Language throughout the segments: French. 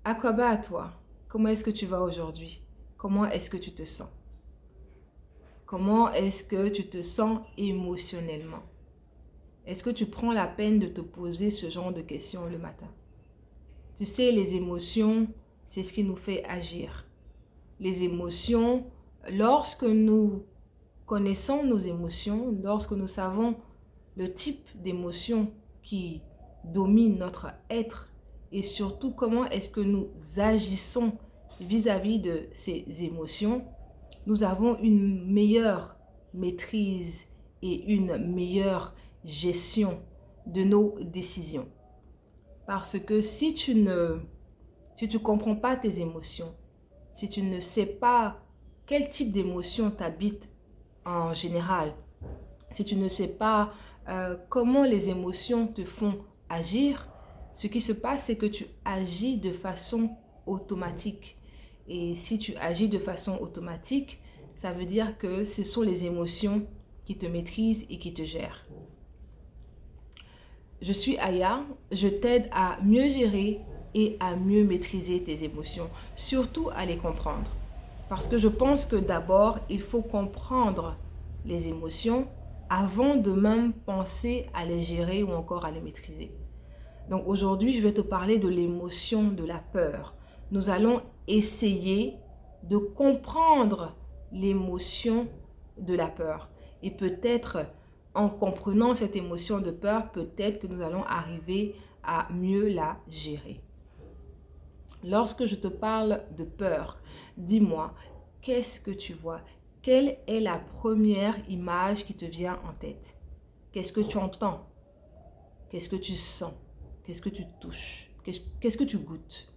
Aquaba à toi, comment est-ce que tu vas aujourd'hui? Comment est-ce que tu te sens? Comment est-ce que tu te sens émotionnellement? Est-ce que tu prends la peine de te poser ce genre de questions le matin? Tu sais, les émotions, c'est ce qui nous fait agir. Les émotions, lorsque nous connaissons nos émotions, lorsque nous savons le type d'émotion qui domine notre être et surtout comment est-ce que nous agissons vis-à-vis de ces émotions, nous avons une meilleure maîtrise et une meilleure gestion de nos décisions. Parce que si tu comprends pas tes émotions, si tu ne sais pas quel type d'émotion t'habite en général, si tu ne sais pas comment les émotions te font agir, ce qui se passe, c'est que tu agis de façon automatique. Et si tu agis de façon automatique, ça veut dire que ce sont les émotions qui te maîtrisent et qui te gèrent. Je suis Aya, je t'aide à mieux gérer et à mieux maîtriser tes émotions, surtout à les comprendre. Parce que je pense que d'abord, il faut comprendre les émotions avant de même penser à les gérer ou encore à les maîtriser. Donc aujourd'hui, je vais te parler de l'émotion de la peur. Nous allons essayer de comprendre l'émotion de la peur. Et peut-être en comprenant cette émotion de peur, peut-être que nous allons arriver à mieux la gérer. Lorsque je te parle de peur, dis-moi, qu'est-ce que tu vois? Quelle est la première image qui te vient en tête? Qu'est-ce que tu entends? Qu'est-ce que tu sens? Qu'est-ce que tu touches? Qu'est-ce que tu goûtes?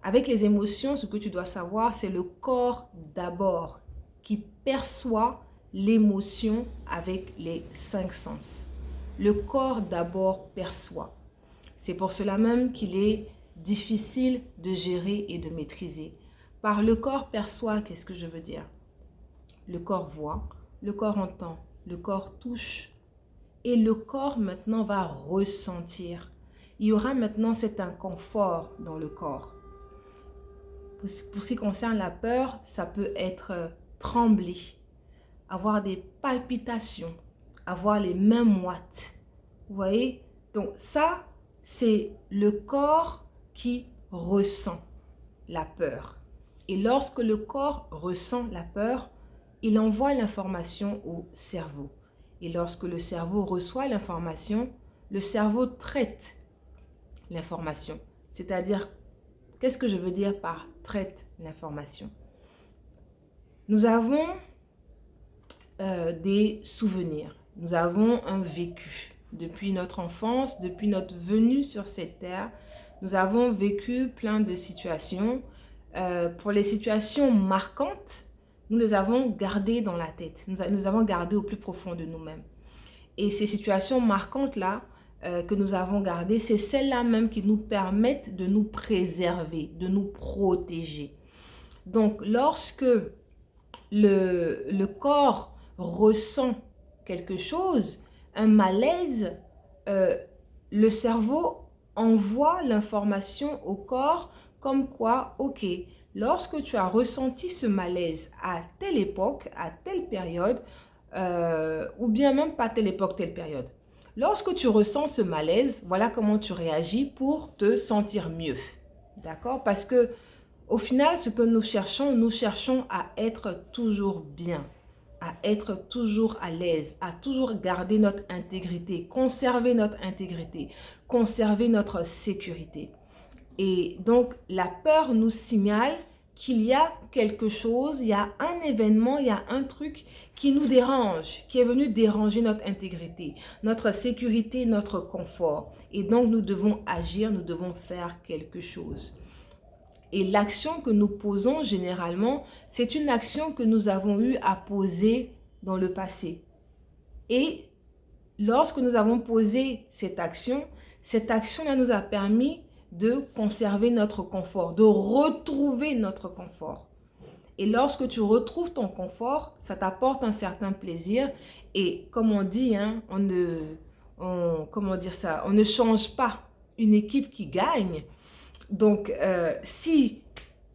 Avec les émotions, ce que tu dois savoir, c'est le corps d'abord qui perçoit l'émotion avec les 5 sens. Le corps d'abord perçoit. C'est pour cela même qu'il est difficile de gérer et de maîtriser. Par le corps perçoit, qu'est-ce que je veux dire? Le corps voit, le corps entend, le corps touche et le corps maintenant va ressentir. Il y aura maintenant cet inconfort dans le corps. Pour ce qui concerne la peur, ça peut être trembler, avoir des palpitations, avoir les mains moites. Vous voyez? Donc ça, c'est le corps qui ressent la peur. Et lorsque le corps ressent la peur, il envoie l'information au cerveau. Et lorsque le cerveau reçoit l'information, le cerveau traite l'information. C'est-à-dire, qu'est-ce que je veux dire par traite l'information? Nous avons des souvenirs. Nous avons un vécu. Depuis notre enfance, depuis notre venue sur cette terre, nous avons vécu plein de situations. Pour les situations marquantes, nous les avons gardées dans la tête. Nous avons gardé au plus profond de nous-mêmes. Et ces situations marquantes-là que nous avons gardées, c'est celles-là même qui nous permettent de nous préserver, de nous protéger. Donc, lorsque le corps ressent quelque chose, un malaise, le cerveau envoie l'information au corps comme quoi, ok, lorsque tu as ressenti ce malaise à telle époque, à telle période, ou bien même pas telle époque, telle période. Lorsque tu ressens ce malaise, voilà comment tu réagis pour te sentir mieux. D'accord? Parce que au final, ce que nous cherchons à être toujours bien, à être toujours à l'aise, à toujours garder notre intégrité, conserver notre sécurité. Et donc, la peur nous signale qu'il y a quelque chose, il y a un événement, il y a un truc qui nous dérange, qui est venu déranger notre intégrité, notre sécurité, notre confort. Et donc, nous devons agir, nous devons faire quelque chose. Et l'action que nous posons généralement, c'est une action que nous avons eu à poser dans le passé. Et lorsque nous avons posé cette action-là nous a permis de conserver notre confort, de retrouver notre confort. Et lorsque tu retrouves ton confort, ça t'apporte un certain plaisir. Et comme on dit, hein, on ne change pas une équipe qui gagne. Donc, si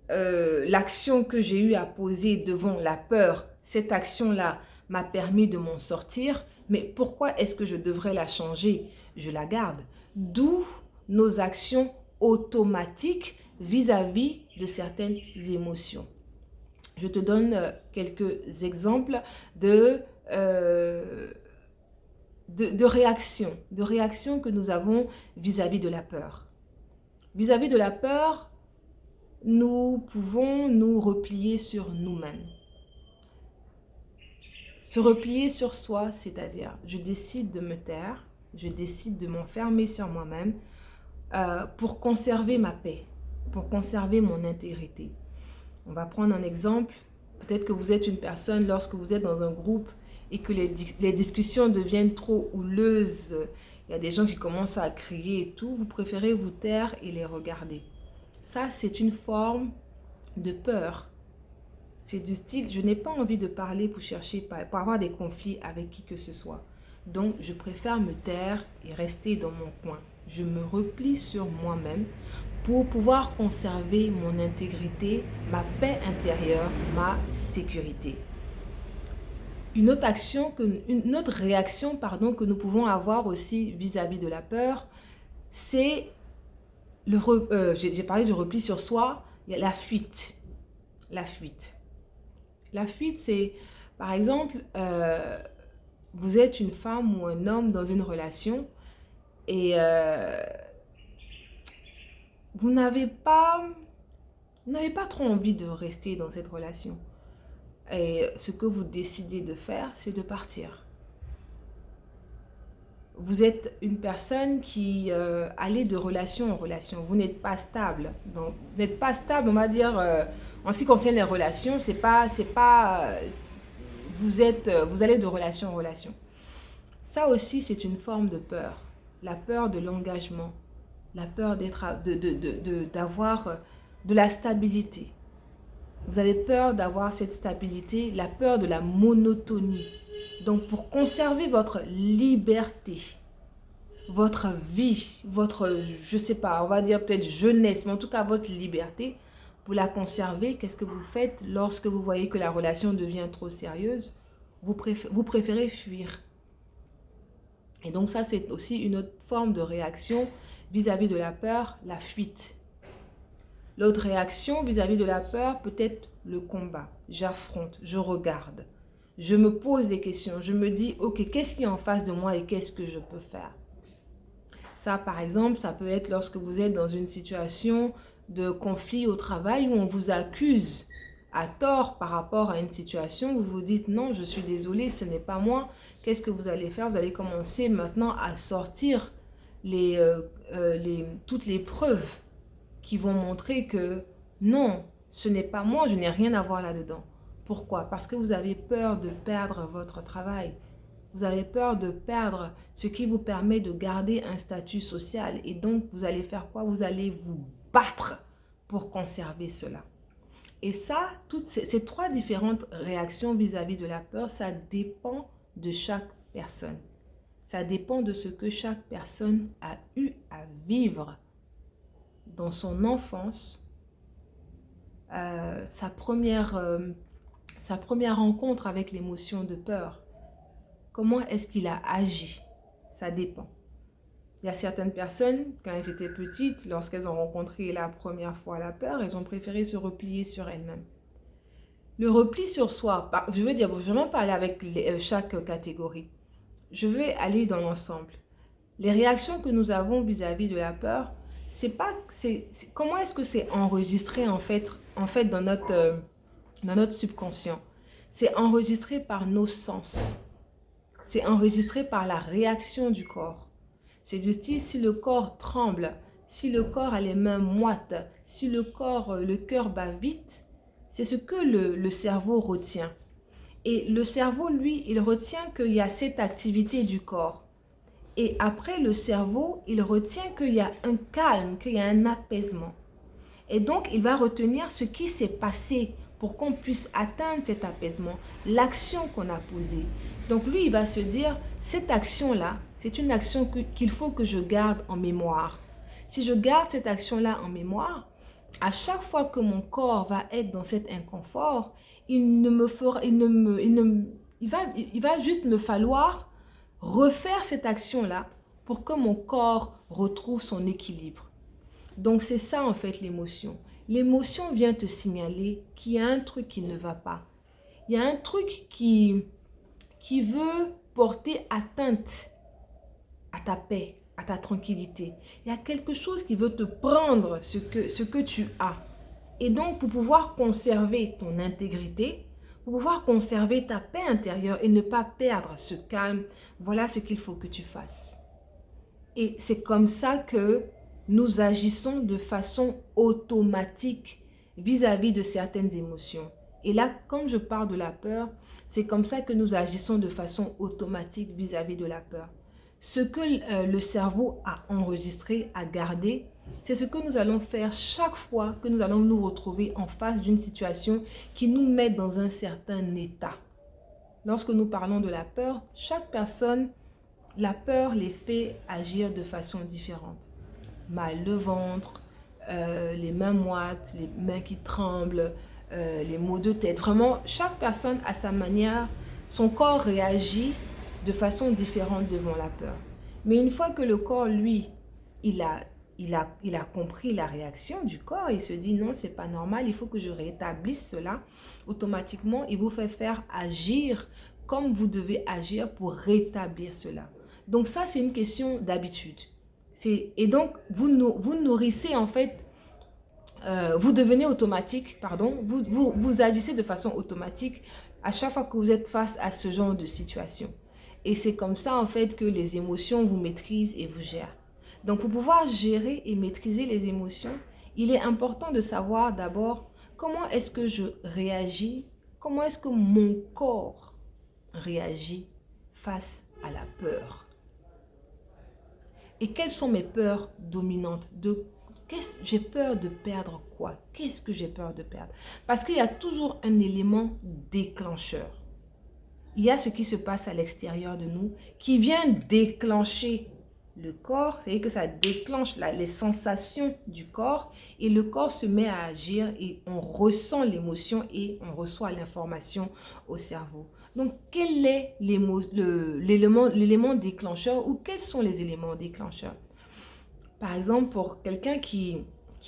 l'action que j'ai eu à poser devant la peur, cette action-là m'a permis de m'en sortir, mais pourquoi est-ce que je devrais la changer? Je la garde. D'où nos actions automatiques vis-à-vis de certaines émotions. Je te donne quelques exemples de réactions que nous avons vis-à-vis de la peur. Vis-à-vis de la peur, nous pouvons nous replier sur nous-mêmes. Se replier sur soi, c'est-à-dire je décide de me taire, je décide de m'enfermer sur moi-même pour conserver ma paix, pour conserver mon intégrité. On va prendre un exemple. Peut-être que vous êtes une personne, lorsque vous êtes dans un groupe et que les discussions deviennent trop houleuses, il y a des gens qui commencent à crier et tout, vous préférez vous taire et les regarder. Ça, c'est une forme de peur. C'est du style, je n'ai pas envie de parler pour avoir des conflits avec qui que ce soit. Donc, je préfère me taire et rester dans mon coin. Je me replie sur moi-même pour pouvoir conserver mon intégrité, ma paix intérieure, ma sécurité. Une autre réaction que nous pouvons avoir aussi vis-à-vis de la peur, c'est j'ai parlé du repli sur soi, il y a la fuite. La fuite. La fuite, c'est, par exemple, vous êtes une femme ou un homme dans une relation et vous n'avez pas trop envie de rester dans cette relation. Et ce que vous décidez de faire, c'est de partir. Vous êtes une personne qui allait de relation en relation. Vous n'êtes pas stable. Donc, vous n'êtes pas stable, on va dire, en ce qui concerne les relations, vous allez de relation en relation. Ça aussi, c'est une forme de peur. La peur de l'engagement. La peur d'avoir de la stabilité. Vous avez peur d'avoir cette stabilité, la peur de la monotonie. Donc, pour conserver votre liberté, votre vie, je sais pas, on va dire peut-être jeunesse, mais en tout cas votre liberté, pour la conserver, qu'est-ce que vous faites lorsque vous voyez que la relation devient trop sérieuse? Vous préférez fuir. Et donc ça, c'est aussi une autre forme de réaction vis-à-vis de la peur, la fuite. L'autre réaction vis-à-vis de la peur peut être le combat. J'affronte, je regarde. Je me pose des questions. Je me dis, ok, qu'est-ce qui est en face de moi et qu'est-ce que je peux faire? Ça, par exemple, ça peut être lorsque vous êtes dans une situation de conflit au travail où on vous accuse à tort par rapport à une situation. Vous vous dites, non, je suis désolée, ce n'est pas moi. Qu'est-ce que vous allez faire? Vous allez commencer maintenant à sortir toutes les preuves qui vont montrer que non, ce n'est pas moi, je n'ai rien à voir là-dedans. Pourquoi? Parce que vous avez peur de perdre votre travail. Vous avez peur de perdre ce qui vous permet de garder un statut social. Et donc, vous allez faire quoi? Vous allez vous battre pour conserver cela. Et ça, toutes ces trois différentes réactions vis-à-vis de la peur, ça dépend de chaque personne. Ça dépend de ce que chaque personne a eu à vivre dans son enfance, sa première rencontre avec l'émotion de peur. Comment est-ce qu'il a agi? Ça dépend. Il y a certaines personnes, quand elles étaient petites, lorsqu'elles ont rencontré la première fois la peur, elles ont préféré se replier sur elles-mêmes. Le repli sur soi, je veux vraiment pas aller avec chaque catégorie. Je vais aller dans l'ensemble. Les réactions que nous avons vis-à-vis de la peur, comment est-ce que c'est enregistré en fait dans notre subconscient? C'est enregistré par nos sens. C'est enregistré par la réaction du corps. C'est du style, si le corps tremble, si le corps a les mains moites, si le cœur bat vite, c'est ce que le cerveau retient. Et le cerveau, lui, il retient qu'il y a cette activité du corps. Et après, le cerveau, il retient qu'il y a un calme, qu'il y a un apaisement. Et donc, il va retenir ce qui s'est passé pour qu'on puisse atteindre cet apaisement, l'action qu'on a posée. Donc, lui, il va se dire, cette action-là, c'est une action qu'il faut que je garde en mémoire. Si je garde cette action-là en mémoire, à chaque fois que mon corps va être dans cet inconfort, il va juste me falloir refaire cette action-là pour que mon corps retrouve son équilibre. Donc c'est ça en fait l'émotion. L'émotion vient te signaler qu'il y a un truc qui ne va pas. Il y a un truc qui veut porter atteinte à ta paix, à ta tranquillité. Il y a quelque chose qui veut te prendre ce que tu as. Et donc, pour pouvoir conserver ton intégrité, pour pouvoir conserver ta paix intérieure et ne pas perdre ce calme, voilà ce qu'il faut que tu fasses. Et c'est comme ça que nous agissons de façon automatique vis-à-vis de certaines émotions. Et là, comme je parle de la peur, c'est comme ça que nous agissons de façon automatique vis-à-vis de la peur. Ce que le cerveau a enregistré, a gardé, c'est ce que nous allons faire chaque fois que nous allons nous retrouver en face d'une situation qui nous met dans un certain état. Lorsque nous parlons de la peur, chaque personne, la peur les fait agir de façon différente. Mal de ventre, les mains moites, les mains qui tremblent, les maux de tête. Vraiment, chaque personne a sa manière, son corps réagit de façon différente devant la peur. Mais une fois que le corps, lui, il a compris la réaction du corps, il se dit non, c'est pas normal, il faut que je rétablisse cela. Automatiquement, il vous fait faire agir comme vous devez agir pour rétablir cela. Donc ça, c'est une question d'habitude. Et donc, vous nourrissez en fait, vous devenez automatique, pardon, vous agissez de façon automatique à chaque fois que vous êtes face à ce genre de situation. Et c'est comme ça en fait que les émotions vous maîtrisent et vous gèrent. Donc pour pouvoir gérer et maîtriser les émotions, il est important de savoir d'abord comment est-ce que je réagis, comment est-ce que mon corps réagit face à la peur. Et quelles sont mes peurs dominantes? J'ai peur de perdre quoi? Qu'est-ce que j'ai peur de perdre? Parce qu'il y a toujours un élément déclencheur. Il y a ce qui se passe à l'extérieur de nous qui vient déclencher le corps, c'est-à-dire que ça déclenche les sensations du corps et le corps se met à agir et on ressent l'émotion et on reçoit l'information au cerveau. Donc, quel est l'élément déclencheur ou quels sont les éléments déclencheurs? Par exemple, pour quelqu'un qui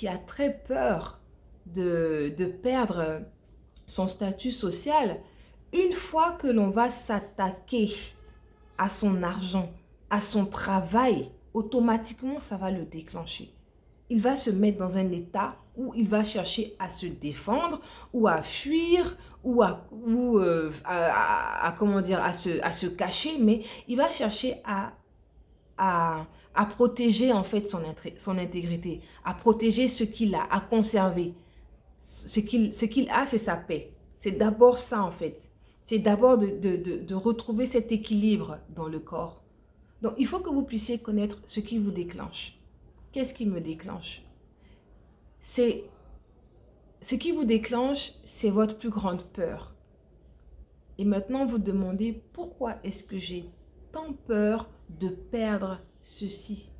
a très peur de perdre son statut social, une fois que l'on va s'attaquer à son argent, à son travail, automatiquement, ça va le déclencher. Il va se mettre dans un état où il va chercher à se défendre ou à fuir ou à se cacher, mais il va chercher à protéger en fait son intégrité, à protéger ce qu'il a, à conserver. Ce qu'il a, c'est sa paix. C'est d'abord ça en fait. C'est d'abord de retrouver cet équilibre dans le corps. Donc, il faut que vous puissiez connaître ce qui vous déclenche. Qu'est-ce qui me déclenche? Ce qui vous déclenche, c'est votre plus grande peur. Et maintenant, vous demandez pourquoi est-ce que j'ai tant peur de perdre ceci?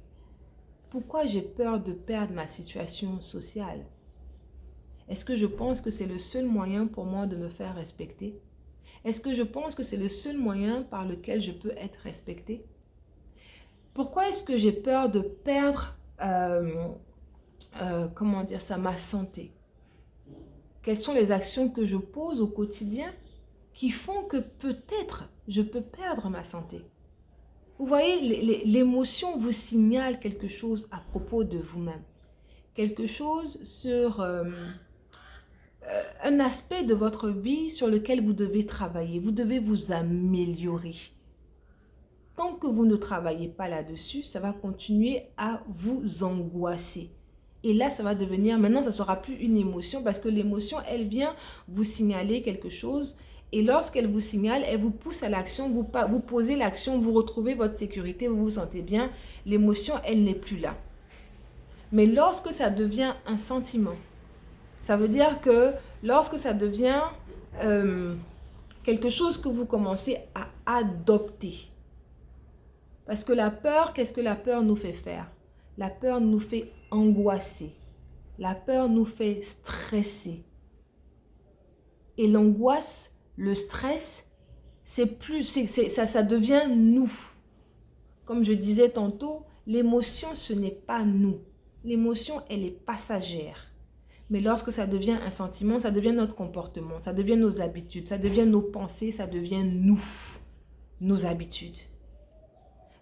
Pourquoi j'ai peur de perdre ma situation sociale? Est-ce que je pense que c'est le seul moyen pour moi de me faire respecter? Est-ce que je pense que c'est le seul moyen par lequel je peux être respectée? Pourquoi est-ce que j'ai peur de perdre, ma santé? Quelles sont les actions que je pose au quotidien qui font que peut-être je peux perdre ma santé? Vous voyez, l'émotion vous signale quelque chose à propos de vous-même. Quelque chose sur un aspect de votre vie sur lequel vous devez travailler. Vous devez vous améliorer. Tant que vous ne travaillez pas là-dessus, ça va continuer à vous angoisser. Et là, ça va devenir, maintenant, ça ne sera plus une émotion parce que l'émotion, elle vient vous signaler quelque chose. Et lorsqu'elle vous signale, elle vous pousse à l'action, vous posez l'action, vous retrouvez votre sécurité, vous vous sentez bien. L'émotion, elle n'est plus là. Mais lorsque ça devient un sentiment, ça veut dire que lorsque ça devient quelque chose que vous commencez à adopter. Parce que la peur, qu'est-ce que la peur nous fait faire? La peur nous fait angoisser. La peur nous fait stresser. Et l'angoisse, le stress, ça devient nous. Comme je disais tantôt, l'émotion, ce n'est pas nous. L'émotion, elle est passagère. Mais lorsque ça devient un sentiment, ça devient notre comportement, ça devient nos habitudes, ça devient nos pensées, ça devient nous, nos habitudes.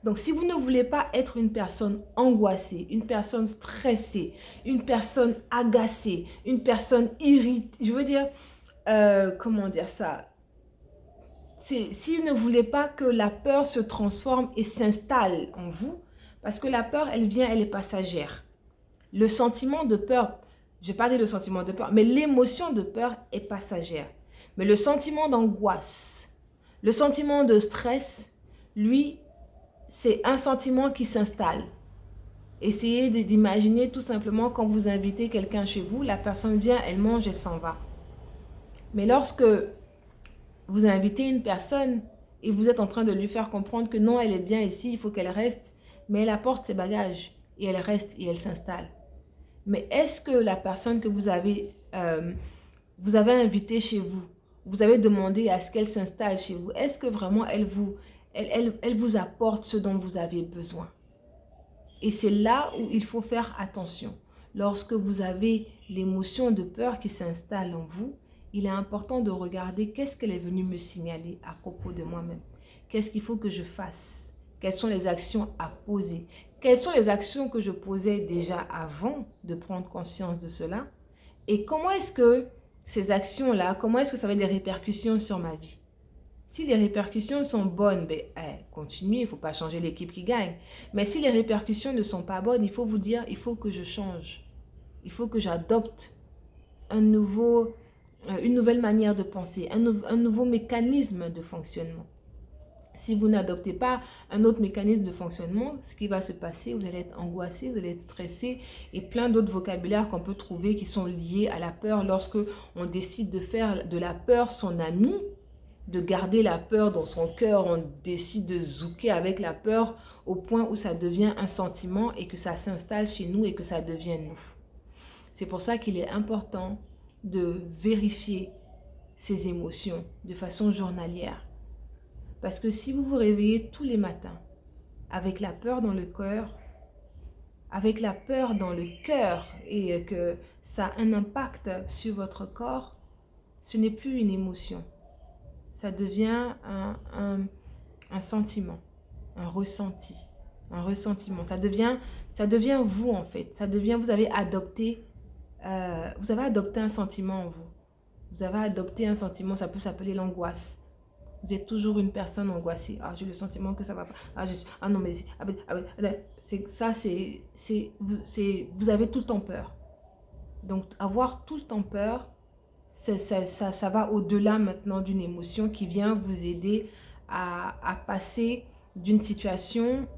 Donc, si vous ne voulez pas être une personne angoissée, une personne stressée, une personne agacée, une personne irritée, je veux dire, comment dire ça? Si vous ne voulez pas que la peur se transforme et s'installe en vous, parce que la peur, elle vient, elle est passagère. Le sentiment de peur, je vais pas dire le sentiment de peur, mais l'émotion de peur est passagère. Mais le sentiment d'angoisse, le sentiment de stress, lui, c'est un sentiment qui s'installe. Essayez d'imaginer tout simplement quand vous invitez quelqu'un chez vous, la personne vient, elle mange, elle s'en va. Mais lorsque vous invitez une personne et vous êtes en train de lui faire comprendre que non, elle est bien ici, il faut qu'elle reste, mais elle apporte ses bagages et elle reste et elle s'installe. Mais est-ce que la personne que vous avez invitée chez vous, vous avez demandé à ce qu'elle s'installe chez vous, est-ce que vraiment elle vous apporte ce dont vous avez besoin? Et c'est là où il faut faire attention. Lorsque vous avez l'émotion de peur qui s'installe en vous, il est important de regarder qu'est-ce qu'elle est venue me signaler à propos de moi-même. Qu'est-ce qu'il faut que je fasse? Quelles sont les actions à poser? Quelles sont les actions que je posais déjà avant de prendre conscience de cela? Et comment est-ce que ces actions-là, comment est-ce que ça va avoir des répercussions sur ma vie? Si les répercussions sont bonnes, continuez, il ne faut pas changer l'équipe qui gagne. Mais si les répercussions ne sont pas bonnes, il faut vous dire, il faut que je change. Il faut que j'adopte une nouvelle manière de penser, un nouveau mécanisme de fonctionnement. Si vous n'adoptez pas un autre mécanisme de fonctionnement, ce qui va se passer, vous allez être angoissé, vous allez être stressé et plein d'autres vocabulaires qu'on peut trouver qui sont liés à la peur lorsque on décide de faire de la peur son ami, de garder la peur dans son cœur, on décide de zouker avec la peur au point où ça devient un sentiment et que ça s'installe chez nous et que ça devient nous. C'est pour ça qu'il est important de vérifier ses émotions de façon journalière. Parce que si vous vous réveillez tous les matins avec la peur dans le cœur, et que ça a un impact sur votre corps, ce n'est plus une émotion. Ça devient un sentiment, un ressenti, un ressentiment. Ça devient vous en fait. Vous avez adopté un sentiment en vous. Vous avez adopté un sentiment, ça peut s'appeler l'angoisse. Vous êtes toujours une personne angoissée. Ah, j'ai le sentiment que ça va pas. Non, mais vous avez tout le temps peur. Donc, avoir tout le temps peur, ça va au-delà maintenant d'une émotion qui vient vous aider à passer d'une situation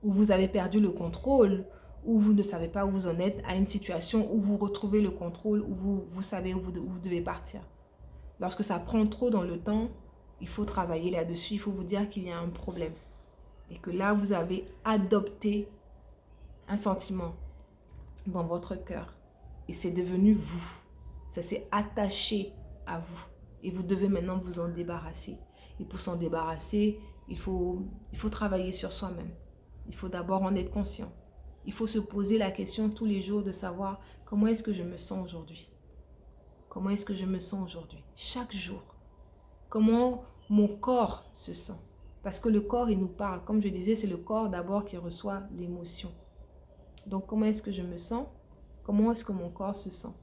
où vous avez perdu le contrôle, où vous ne savez pas où vous en êtes, à une situation où vous retrouvez le contrôle, où vous savez où vous devez partir. Lorsque ça prend trop dans le temps, il faut travailler là-dessus, il faut vous dire qu'il y a un problème. Et que là, vous avez adopté un sentiment dans votre cœur. Et c'est devenu vous. Ça s'est attaché à vous. Et vous devez maintenant vous en débarrasser. Et pour s'en débarrasser, il faut travailler sur soi-même. Il faut d'abord en être conscient. Il faut se poser la question tous les jours de savoir comment est-ce que je me sens aujourd'hui. Comment est-ce que je me sens aujourd'hui? Chaque jour. Comment mon corps se sent? Parce que le corps, il nous parle. Comme je disais, c'est le corps d'abord qui reçoit l'émotion. Donc, comment est-ce que je me sens? Comment est-ce que mon corps se sent?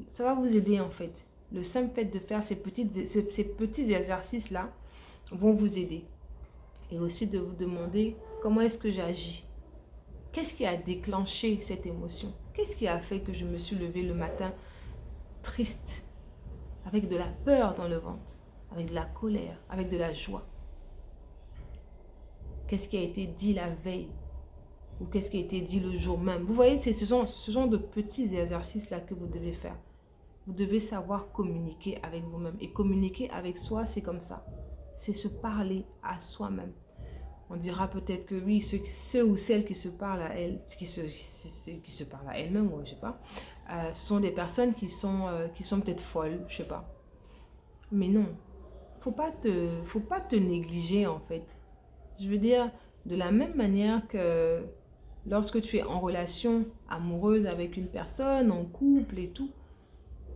Ça va vous aider en fait. Le simple fait de faire ces petits exercices-là vont vous aider. Et aussi de vous demander comment est-ce que j'agis? Qu'est-ce qui a déclenché cette émotion? Qu'est-ce qui a fait que je me suis levée le matin triste, avec de la peur dans le ventre, avec de la colère, avec de la joie? Qu'est-ce qui a été dit la veille? Ou qu'est-ce qui a été dit le jour même? Vous voyez, c'est ce genre de petits exercices-là que vous devez faire. Vous devez savoir communiquer avec vous-même. Et communiquer avec soi, c'est comme ça. C'est se parler à soi-même. On dira peut-être que oui, ceux ou celles qui se parlent à elles, qui se parlent à elles-mêmes, ouais, je sais pas, ce sont des personnes qui sont peut-être folles, je sais pas. Mais non, faut pas te négliger en fait. Je veux dire, de la même manière que lorsque tu es en relation amoureuse avec une personne, en couple et tout,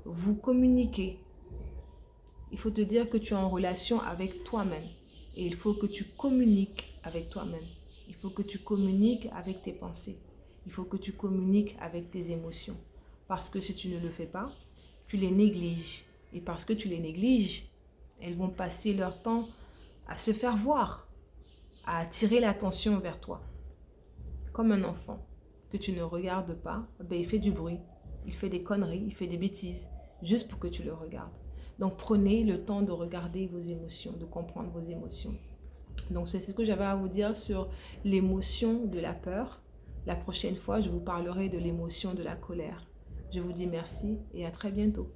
vous communiquez. Il faut te dire que tu es en relation avec toi-même. Et il faut que tu communiques avec toi-même. Il faut que tu communiques avec tes pensées. Il faut que tu communiques avec tes émotions. Parce que si tu ne le fais pas, tu les négliges. Et parce que tu les négliges, elles vont passer leur temps à se faire voir, à attirer l'attention vers toi. Comme un enfant que tu ne regardes pas, ben il fait du bruit, il fait des conneries, il fait des bêtises, juste pour que tu le regardes. Donc prenez le temps de regarder vos émotions, de comprendre vos émotions. Donc c'est ce que j'avais à vous dire sur l'émotion de la peur. La prochaine fois, je vous parlerai de l'émotion de la colère. Je vous dis merci et à très bientôt.